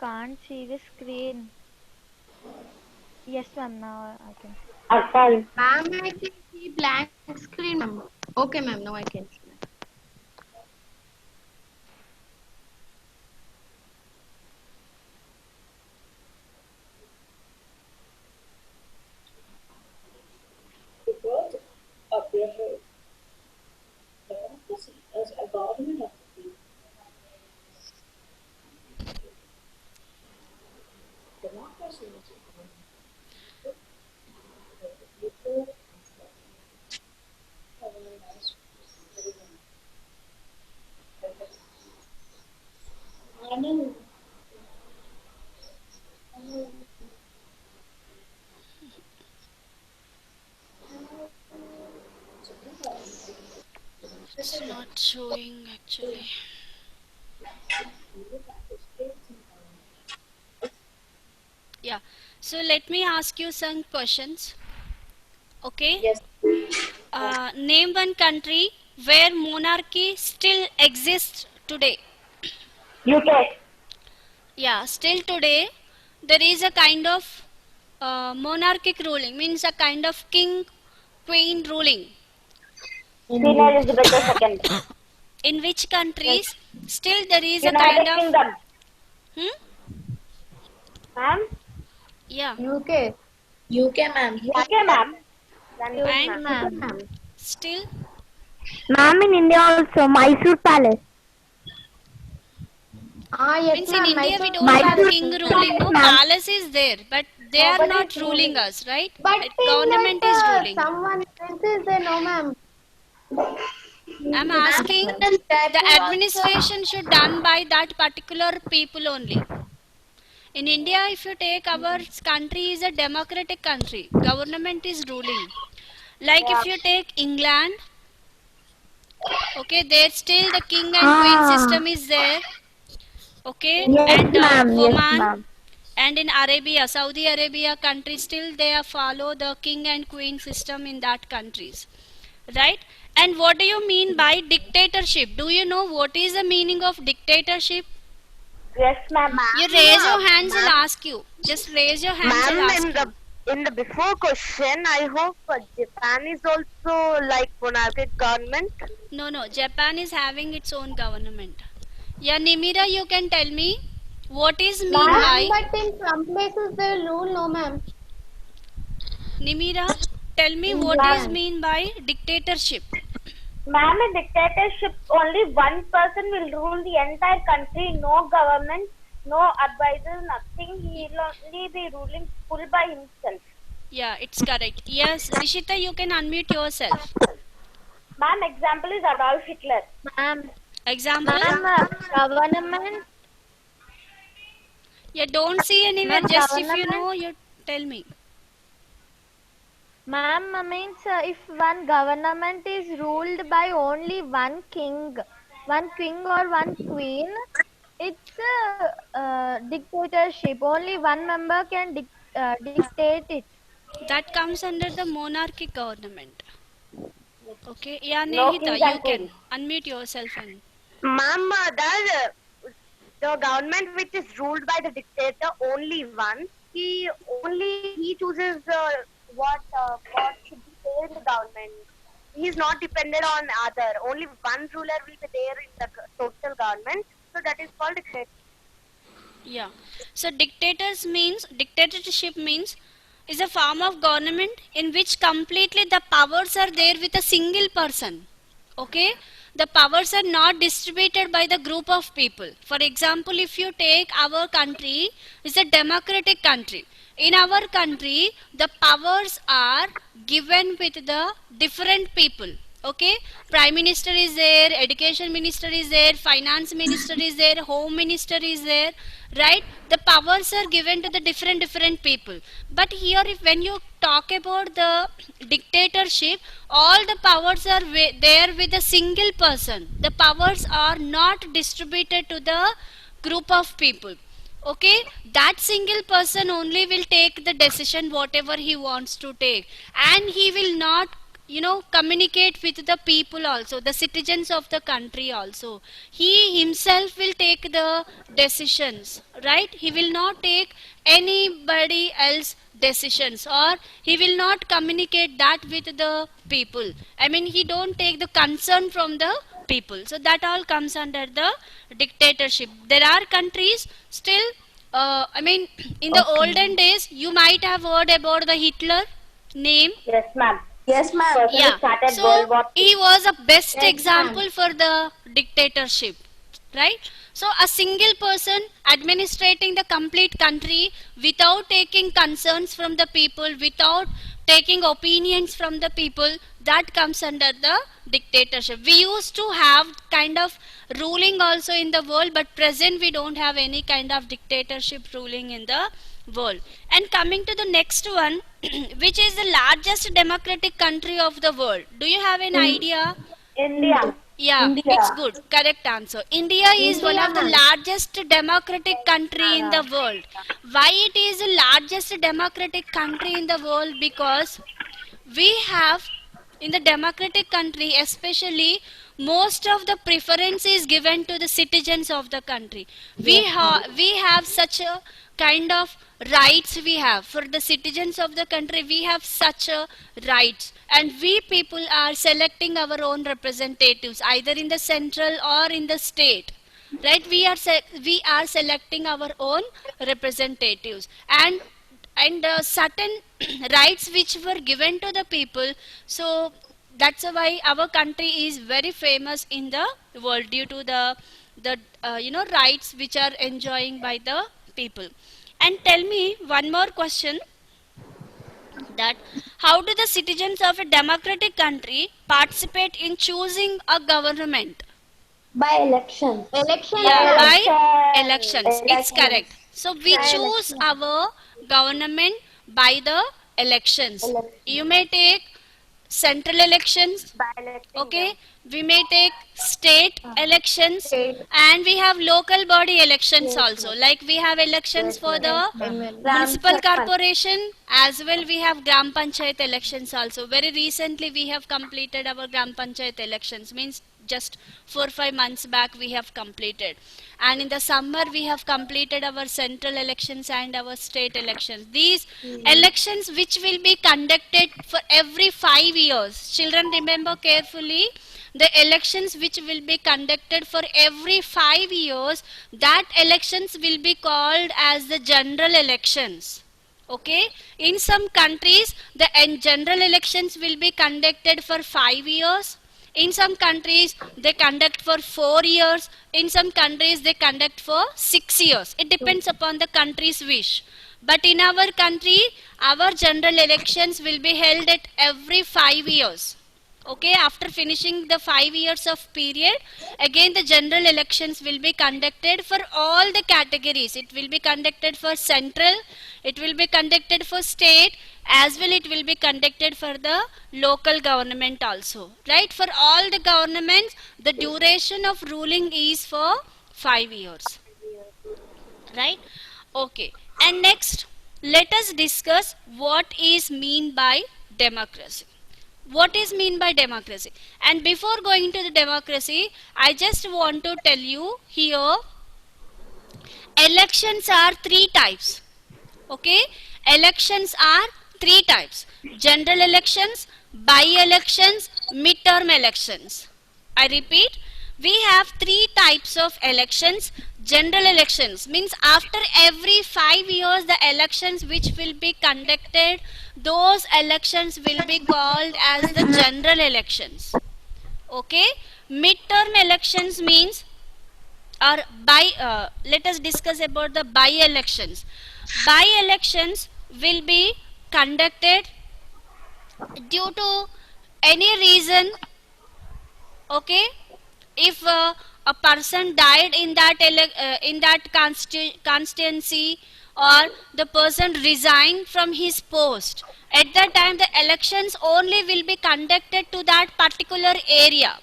can't see the screen. Yes, ma'am. Now I can. Ma'am, I can see blank screen, ma'am. Okay, ma'am. Now I can see. the words appear here. Democracy is a government of the people. Democracy is a government of the people and government as everyone. Anand, It's not showing actually. Yeah. So let me ask you some questions. Okay. yes, Name one country where monarchy still exists today. UK. Yeah, still today there is a kind of monarchic ruling, means a kind of king queen ruling. Queen Elizabeth II. In which countries still there is a kind United of Kingdom. hmm? Ma'am? Yeah, UK. UK, ma'am. UK, ma'am. and Ma'am. still Ma'am, in India also, Mysore Palace. Yes, means in ma'am. India we Mysore don't have Mysore king Palace, ruling, no ma'am. palace is there, but they are Nobody not is ruling ruling. us, right? But Government is ruling. someone else is there, no, ma'am. I'm asking the administration should done by that particular people only. In India, if you take our country is a democratic country, government is ruling. Like Yeah. if you take England, okay, there still the king and queen Ah, system is there, okay, yes, and ma'am. Yes, Oman ma'am. and in Arabia, Saudi Arabia country still they follow the king and queen system in that countries, right? And what do you mean by dictatorship? Do you know what is the meaning of dictatorship? Yes, ma'am. You raise your hands, I'll ask you. Just raise your hands, I'll Ma'am, ask in the you. in the before question, I hope Japan is also like monarchic government. No, no, Japan is having its own government. Yeah, Nimira, you can tell me what is mean Ma'am, by but in some places they rule, no, ma'am. Nimira, tell me In what is Japan. mean by dictatorship. Ma'am, in dictatorship, only one person will rule the entire country. No government, no advisors, nothing. He will only be ruling full by himself. Yeah, it's correct. Yes, Rishita, you can unmute yourself. Ma'am, example is Adolf Hitler. Ma'am, Example? government, Yeah, don't see anywhere. ma'am, Just if you government, know, you tell me. ma'am means if one government is ruled by only one king or one queen, it's a dictatorship. Only one member can dictate it. That comes under the monarchic government. Okay, yeah, No Nehita, kings you and can queens. unmute yourself and Ma'am, the government which is ruled by the dictator only one. He chooses what should be there in the government. He is not dependent on other. Only one ruler will be there in the total government. So that is called dictator. yeah. So dictatorship means is a form of government in which completely the powers are there with a single person. Okay? The powers are not distributed by the group of people. For example, if you take our country, it's a democratic country. In our country, the powers are given with the different people. Okay, prime minister is there, education minister is there, finance minister is there, home minister is there, right? The powers are given to the different people. But here if when you talk about the dictatorship, all the powers are there with a single person. The powers are not distributed to the group of people. Okay, that single person only will take the decision whatever he wants to take, and he will not communicate with the people also, the citizens of the country also. He himself will take the decisions, right? He will not take anybody else decisions, or he will not communicate that with the people. I mean, he don't take the concern from the people. So that all comes under the dictatorship. There are countries still, I mean, in the olden days, you might have heard about the Hitler name. Yes, ma'am. Yes, ma'am. Person who Yeah. started So World War II. he was a best Yes, example for the dictatorship, right? So a single person administrating the complete country without taking concerns from the people, without taking opinions from the people, that comes under the dictatorship. We used to have kind of ruling also in the world, but present we don't have any kind of dictatorship ruling in the world. And coming to the next one, which is the largest democratic country of the world? Do you have an idea? India. Yeah, India. it's good. Correct answer. India is one of the largest democratic country in the world. Why it is the largest democratic country in the world? Because we have, in the democratic country especially, most of the preference is given to the citizens of the country. We have such a kind of rights. We have for the citizens of the country, we have such a rights, and we people are selecting our own representatives either in the central or in the state, right? We are selecting our own representatives, and certain rights which were given to the people. So that's why our country is very famous in the world, due to the rights which are enjoying by the people. And tell me one more question, that how do the citizens of a democratic country participate in choosing a government? By elections. Yeah, by Election. elections. It's correct. So we choose our government by the elections. You may take central elections, By election. okay, we may take state elections, and we have local body elections also, like we have elections for the municipal corporation, as well we have gram panchayat elections also. Very recently we have completed our gram panchayat elections, means just 4-5 months back we have completed, and in the summer we have completed our central elections and our state elections. These elections which will be conducted for every 5 years, children remember carefully, the elections which will be conducted for every 5 years, that elections will be called as the general elections. Okay, in some countries the general elections will be conducted for 5 years. In some countries they conduct for 4 years. In some countries they conduct for 6 years. It depends upon the country's wish. But in our country, our general elections will be held at every 5 years. Okay, after finishing the 5 years of period, again the general elections will be conducted for all the categories. It will be conducted for central, it will be conducted for state, as well it will be conducted for the local government also, right? For all the governments, the duration of ruling is for 5 years, right? Okay, and next let us discuss what is mean by democracy. What is mean by democracy? And before going to the democracy, I just want to tell you here, elections are 3 types. Okay, elections are 3 types: general elections, by-elections, midterm elections. I repeat, we have 3 types of elections. General elections means after every 5 years the elections which will be conducted, those elections will be called as the general elections. Okay, midterm elections means, or let us discuss about the by elections. By elections will be conducted due to any reason. Okay, if a person died in that constituency, or the person resigned from his post, at that time the elections only will be conducted to that particular area.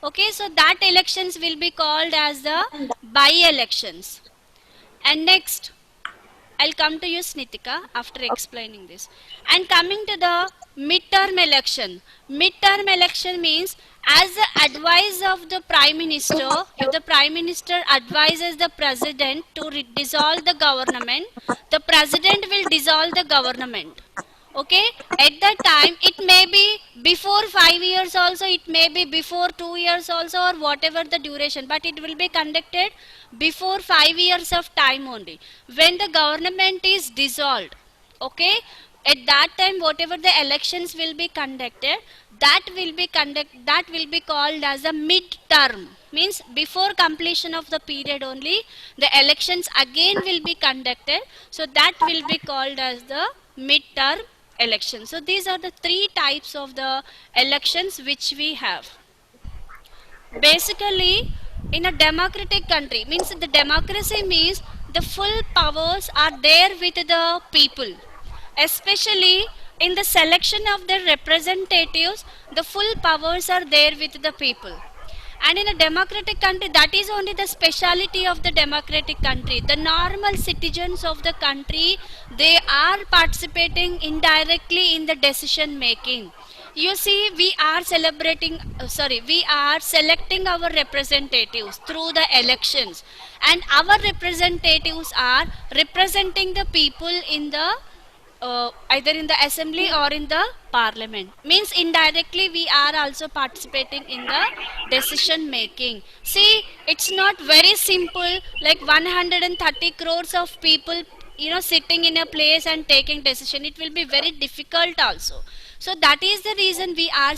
Okay, so that elections will be called as the by elections. And next, I'll come to you, Snitika, after explaining this. And coming to the midterm election. Midterm election means as the advice of the Prime Minister, if the Prime Minister advises the President to dissolve the government, the President will dissolve the government. Okay, at that time it may be before 5 years also, it may be before 2 years also, or whatever the duration, but it will be conducted before 5 years of time only, when the government is dissolved. Okay, at that time whatever the elections will be conducted, that will be called as a mid-term, means before completion of the period only the elections again will be conducted, so that will be called as the mid-term election. So these are the three types of the elections which we have. Basically, in a democratic country, means the democracy means the full powers are there with the people, especially in the selection of the representatives, the full powers are there with the people. And in a democratic country, that is only the speciality of the democratic country. The normal citizens of the country, they are participating indirectly in the decision making. You see, we are we are selecting our representatives through the elections, and our representatives are representing the people in the either in the assembly or in the parliament, means indirectly we are also participating in the decision making. See, it's not very simple like 130 crores of people, sitting in a place and taking decision. It will be very difficult also. So that is the reason we are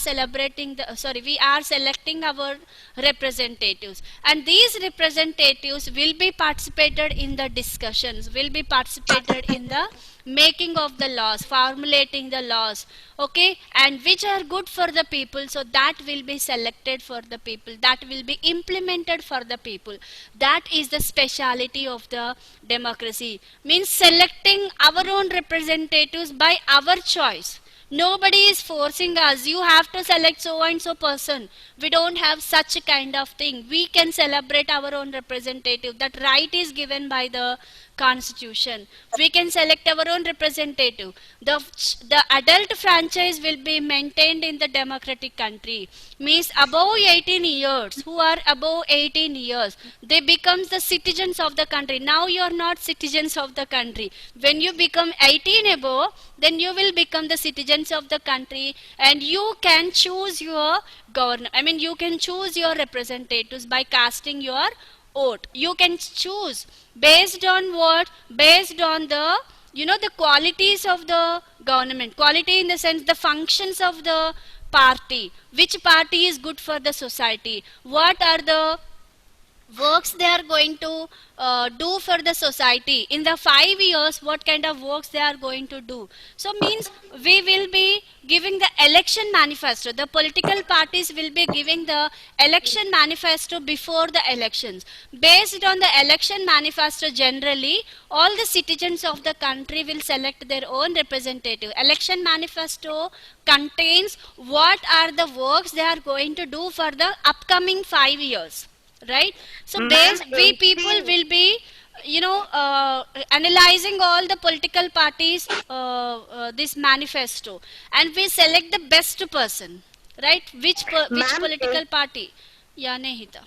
we are selecting our representatives, and these representatives will be participated in the discussions, will be participated in the making of the laws, formulating the laws, okay, and which are good for the people, so that will be selected for the people, that will be implemented for the people. That is the speciality of the democracy, means selecting our own representatives by our choice. Nobody is forcing us, you have to select so and so person. We don't have such a kind of thing. We can celebrate our own representative. That right is given by the constitution. We can select our own representative. The adult franchise will be maintained in the democratic country. Means above 18 years, who are above 18 years, they become the citizens of the country. Now you are not citizens of the country. When you become 18 above, then you will become the citizens of the country, and you can choose your governor. I mean, you can choose your representatives by casting your vote. You can choose based on what? Based on the the qualities of the government. Quality in the sense the functions of the party. Which party is good for the society? What are the works they are going to do for the society in the 5 years? What kind of works they are going to do? So means we will be giving the election manifesto. The political parties will be giving the election manifesto before the elections. Based on the election manifesto, generally all the citizens of the country will select their own representative. Election manifesto contains what are the works they are going to do for the upcoming 5 years. Right? So we people will be analyzing all the political parties this manifesto, and we select the best person, right? Which political party? Yeah, Nehita.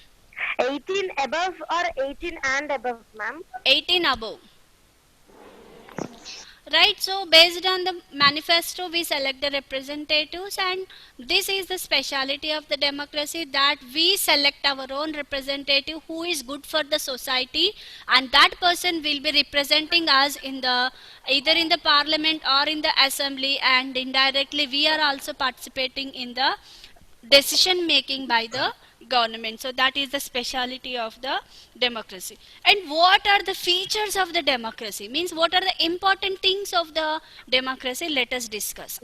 18 above or 18 and above, ma'am? 18 above. Right, so based on the manifesto we select the representatives, and this is the speciality of the democracy, that we select our own representative who is good for the society, and that person will be representing us in the either in the parliament or in the assembly, and indirectly we are also participating in the decision making by the government. So that is the speciality of the democracy. And what are the features of the democracy? Means what are the important things of the democracy? Let us discuss.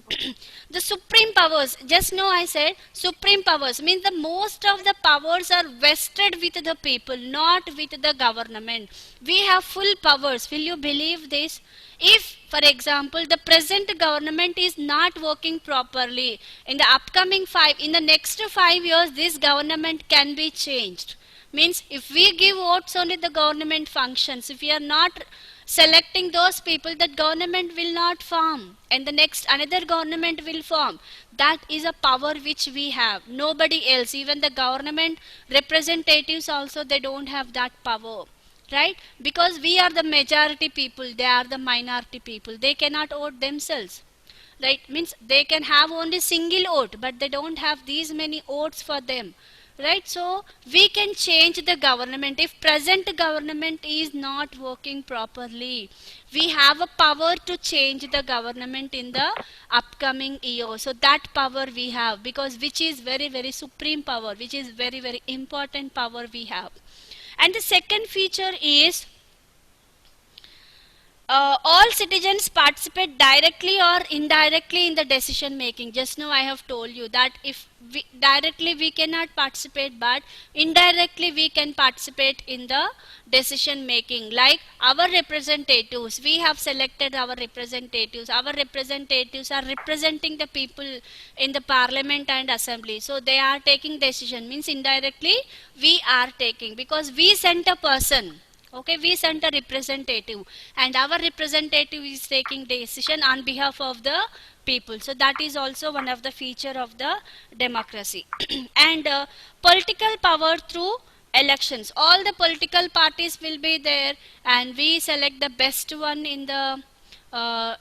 The supreme powers, just now I said supreme powers, means the most of the powers are vested with the people, not with the government. We have full powers. Will you believe this? If, for example, the present government is not working properly, in the in the next 5 years, this government can be changed. Means if we give votes only, the government functions. If we are not selecting those people that government will not form, and the next another government will form. That is a power which we have, nobody else. Even the government representatives also, they don't have that power, right? Because we are the majority people, they are the minority people, they cannot vote themselves, right? Means they can have only single vote, but they don't have these many votes for them, right? So we can change the government. If present government is not working properly, we have a power to change the government in the upcoming year. So that power we have, because which is very very supreme power, which is very very important power we have. And the second feature is all citizens participate directly or indirectly in the decision making. Just now I have told you that if we, directly we cannot participate, but indirectly we can participate in the decision making. Like our representatives, we have selected our representatives. Our representatives are representing the people in the parliament and assembly. So they are taking decision, means indirectly we are taking, because we sent a person. Okay, we sent a representative, and our representative is taking decision on behalf of the people. So that is also one of the feature of the democracy. And political power through elections. All the political parties will be there, and we select the best one in the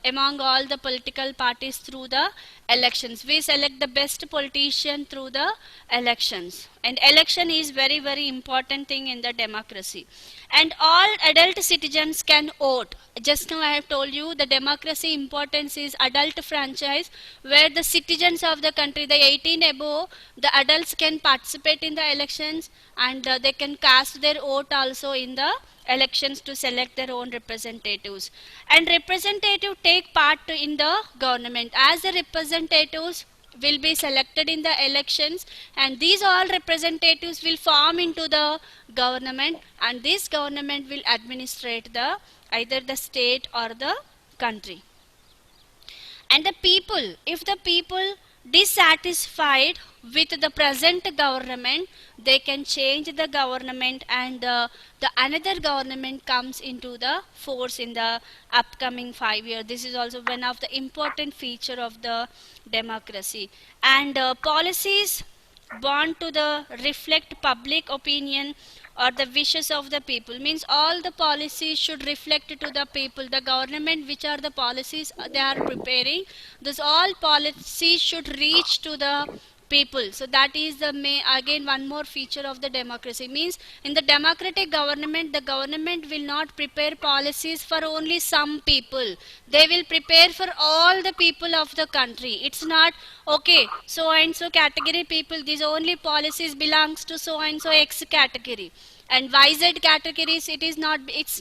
among all the political parties through the elections. We select the best politician through the elections, and election is very very important thing in the democracy. And all adult citizens can vote. Just now I have told you the democracy importance is adult franchise, where the citizens of the country, the 18 above, the adults can participate in the elections, and they can cast their vote also in the elections to select their own representatives. And representative take part in the government, as the representatives will be selected in the elections, and these all representatives will form into the government, and this government will administrate the either the state or the country. And the people, if the people dissatisfied with the present government, they can change the government, and the another government comes into the force in the upcoming 5 years. This is also one of the important feature of the democracy. And policies born to the reflect public opinion or the wishes of the people, means all the policies should reflect to the people. The government, which are the policies they are preparing, this all policies should reach to the people. So that is the again one more feature of the democracy. Means in the democratic government, the government will not prepare policies for only some people, they will prepare for all the people of the country. It's not okay so and so category people, these only policies belongs to so and so X category, and YZ categories, it's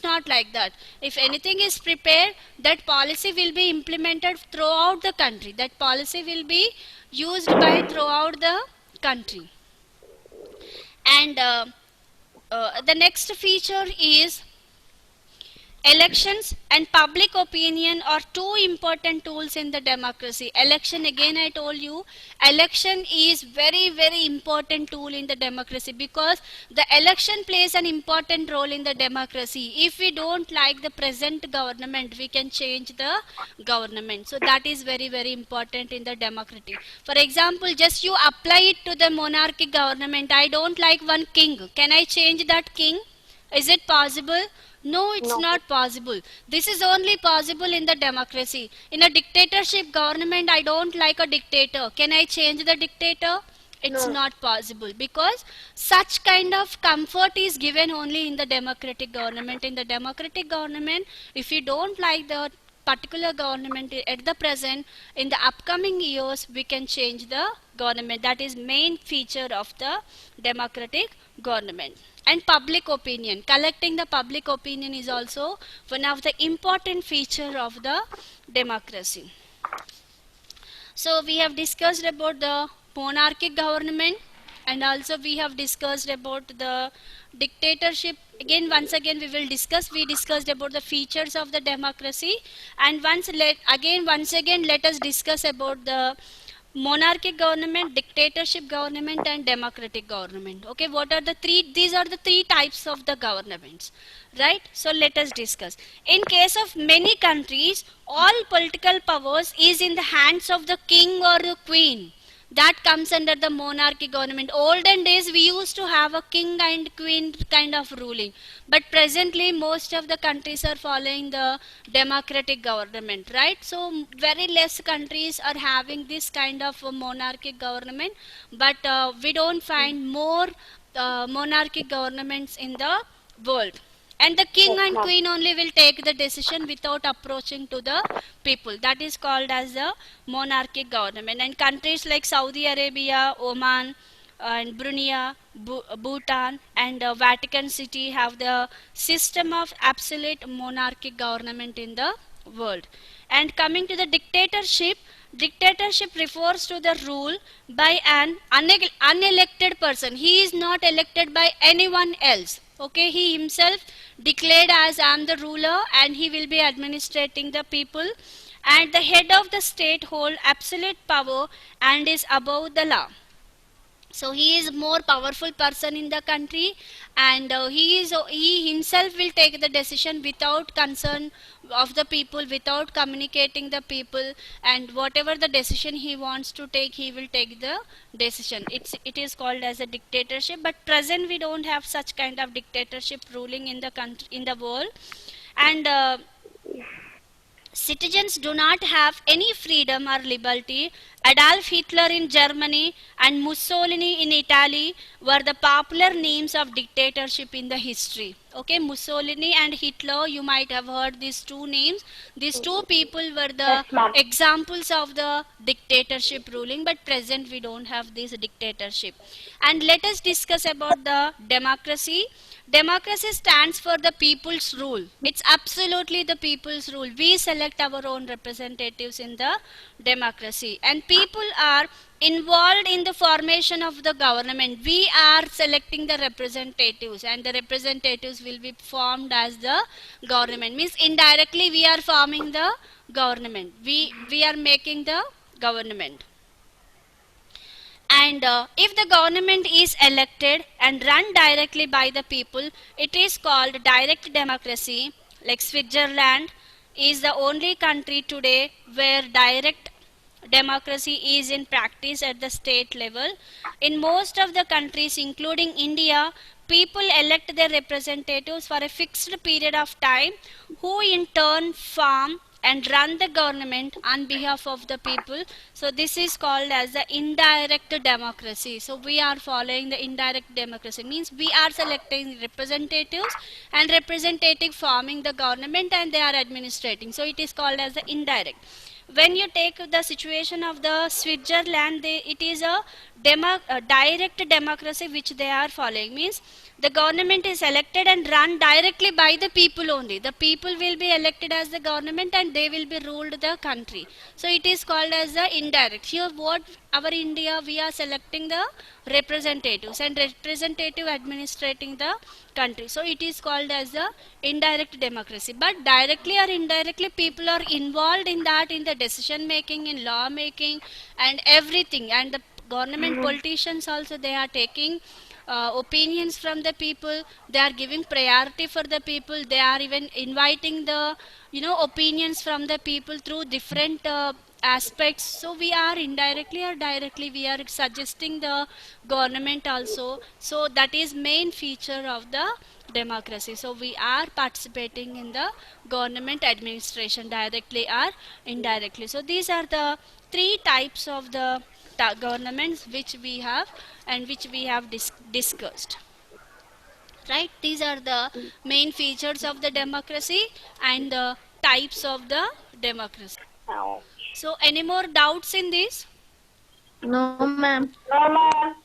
not like that. If anything is prepared, that policy will be implemented throughout the country, that policy will be used by throughout the country. And the next feature is elections and public opinion are two important tools in the democracy. Election, again I told you, election is very very important tool in the democracy, because the election plays an important role in the democracy. If we don't like the present government, we can change the government. So that is very very important in the democracy. For example, just you apply it to the monarchic government. I don't like one king, can I change that king? Is it possible? No, it's not possible. This is only possible in the democracy. In a dictatorship government, I don't like a dictator. Can I change the dictator? It's not possible, because such kind of comfort is given only in the democratic government. In the democratic government, if you don't like the particular government at the present, in the upcoming years we can change the government. That is main feature of the democratic government. And public opinion, collecting the public opinion is also one of the important feature of the democracy. So we have discussed about the monarchic government, and also we have discussed about the dictatorship. Again, once again we will discuss, we discussed about the features of the democracy, and once again let us discuss about the monarchic government, dictatorship government, and democratic government. Okay, what are the three? These are the three types of the governments, right? So let us discuss. In case of many countries, all political powers is in the hands of the king or the queen. That comes under the monarchy government. Olden days we used to have a king and queen kind of ruling, but presently most of the countries are following the democratic government, right? So very less countries are having this kind of a monarchy government, but we don't find more monarchy governments in the world, and the king and queen only will take the decision without approaching to the people. That is called as the monarchic government. And countries like Saudi Arabia, Oman, and Brunei, Bhutan, and Vatican City have the system of absolute monarchic government in the world. And coming to the dictatorship, dictatorship refers to the rule by an unelected person. He is not elected by anyone else. Okay, he himself declared as I am the ruler, and he will be administrating the people. And the head of the state hold absolute power and is above the law. So he is more powerful person in the country, and he himself will take the decision without concern of the people, without communicating the people, and whatever the decision he wants to take, he will take the decision. It is called as a dictatorship, but present we don't have such kind of dictatorship ruling in the country, in the world. And citizens do not have any freedom or liberty. Adolf Hitler in Germany and Mussolini in Italy were the popular names of dictatorship in the history. Okay, Mussolini and Hitler, you might have heard these two names. These two people were the examples of the dictatorship ruling, but present we don't have this dictatorship. And let us discuss about the democracy. Democracy stands for the people's rule. It's absolutely the people's rule. We select our own representatives in the democracy, and people are involved in the formation of the government. We are selecting the representatives, and the representatives will be formed as the government. Means indirectly we are forming the government. We are making the government. And if the government is elected and run directly by the people, it is called direct democracy. Like Switzerland is the only country today where direct democracy is in practice at the state level. In most of the countries, including India, people elect their representatives for a fixed period of time, who in turn form and run the government on behalf of the people. So this is called as the indirect democracy. So we are following the indirect democracy, means we are selecting representatives and representative forming the government, and they are administrating. So it is called as the indirect. When you take the situation of the Switzerland, it is a direct democracy which they are following. Means the government is elected and run directly by the people only. The people will be elected as the government, and they will be ruled the country. So it is called as the indirect. Here what our India, we are selecting the representatives, and representative administrating the country. So it is called as the indirect democracy. But directly or indirectly people are involved in that, in the decision making, in law making, and everything. And the government politicians also, they are taking opinions from the people. They are giving priority for the people. They are even inviting the opinions from the people through different aspects. So we are indirectly or directly we are suggesting the government also. So that is main feature of the democracy. So we are participating in the government administration directly or indirectly. So these are the three types of the governments which we have and which we have discussed, right? These are the main features of the democracy and the types of the democracy. So any more doubts in this? No, ma'am. No, ma'am.